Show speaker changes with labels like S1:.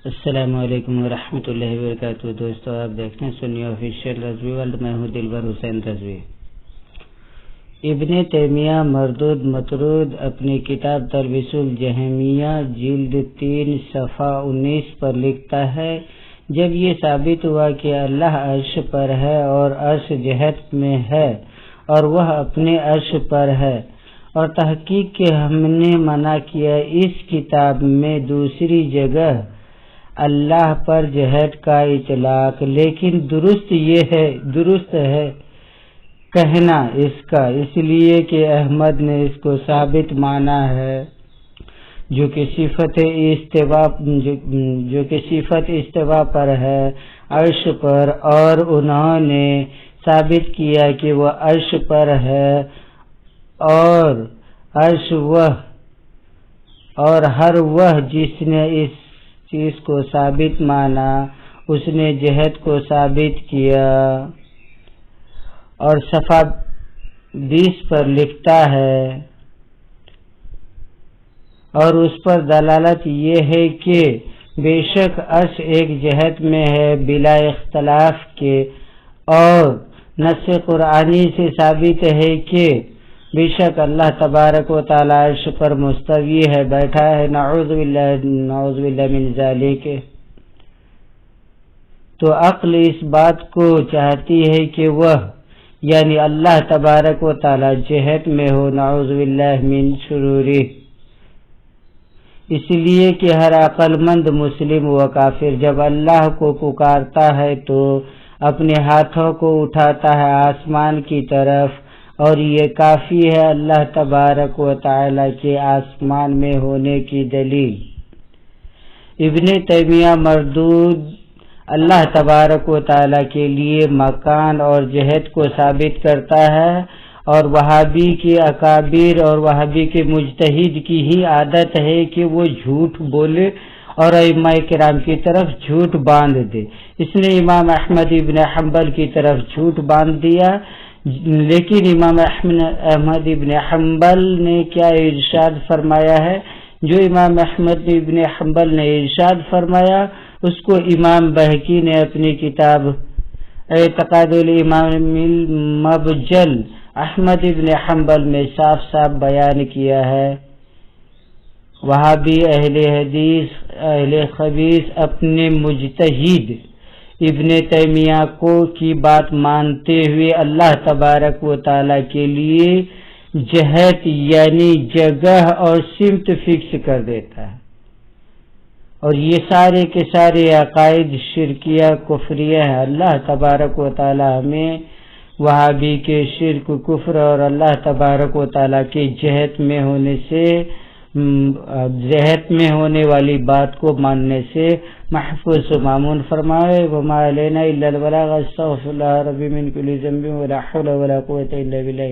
S1: السلام علیکم ورحمۃ اللہ وبرکاتہ۔ دوستو، آپ دیکھتے ہیں سنی آفیشیل رضوی ورلڈ۔ میں ہوں دلبر حسین رضوی۔ ابن تیمیہ مردود مطرود اپنی کتاب تلبیس الجہمیہ جلد 3 صفحہ 19 پر لکھتا ہے، جب یہ ثابت ہوا کہ اللہ عرش پر ہے اور عرش جہت میں ہے اور وہ اپنے عرش پر ہے، اور تحقیق کہ ہم نے منع کیا اس کتاب میں دوسری جگہ اللہ پر جہت کا اطلاق، لیکن درست ہے کہنا اس کا، اس لیے کہ احمد نے اس کو ثابت مانا ہے جو کہ صفت استوا پر ہے عرش پر، اور انہوں نے ثابت کیا کہ وہ عرش پر ہے، اور عرش اور ہر وہ جس نے اس چیز کو ثابت مانا اس نے جہت کو ثابت کیا۔ اور صفحہ 20 پر لکھتا ہے، اور اس پر دلالت یہ ہے کہ بے شک عرش ایک جہت میں ہے بلا اختلاف کے، اور نص قرآنی سے ثابت ہے کہ بے شک اللہ تبارک و تعالی عرش پر مستوی ہے، بیٹھا ہے، نعوذ باللہ من ذالک۔ تو عقل اس بات کو چاہتی ہے کہ وہ یعنی اللہ تبارک و تعالی جہت میں ہو، نعوذ باللہ من شرورہ، اس لیے کہ ہر عقل مند مسلم و کافر جب اللہ کو پکارتا ہے تو اپنے ہاتھوں کو اٹھاتا ہے آسمان کی طرف، اور یہ کافی ہے اللہ تبارک و تعالی کے آسمان میں ہونے کی دلیل۔ ابن تیمیہ مردود اللہ تبارک و تعالی کے لیے مکان اور جہت کو ثابت کرتا ہے، اور وہابی کے اکابر اور وہابی کے مجتہد کی ہی عادت ہے کہ وہ جھوٹ بولے اور ائمہ کرام کی طرف جھوٹ باندھ دے۔ اس نے امام احمد ابن حنبل کی طرف جھوٹ باندھ دیا، لیکن امام احمد ابن حنبل نے کیا ارشاد فرمایا ہے؟ جو امام احمد ابن حنبل نے ارشاد فرمایا اس کو امام بہقی نے اپنی کتاب اعتقاد الامام المبجل احمد ابن حنبل میں صاف صاف بیان کیا ہے۔ وہابی اہل حدیث اہل خبیث اپنے مجتہد ابن تیمیہ کی بات مانتے ہوئے اللہ تبارک و تعالی کے لیے جہت یعنی جگہ اور سمت فکس کر دیتا ہے، اور یہ سارے کے سارے عقائد شرکیہ کفریہ ہیں۔ اللہ تبارک و تعالی ہمیں وہابی کے شرک کفر اور اللہ تبارک و تعالی کے جہت میں ہونے والی بات کو ماننے سے محفوظ و مامون فرمائے۔ وما علینا الا البلاغ، استغفر اللہ ربی من کل ذنب ولا حول ولا قوة الا باللہ۔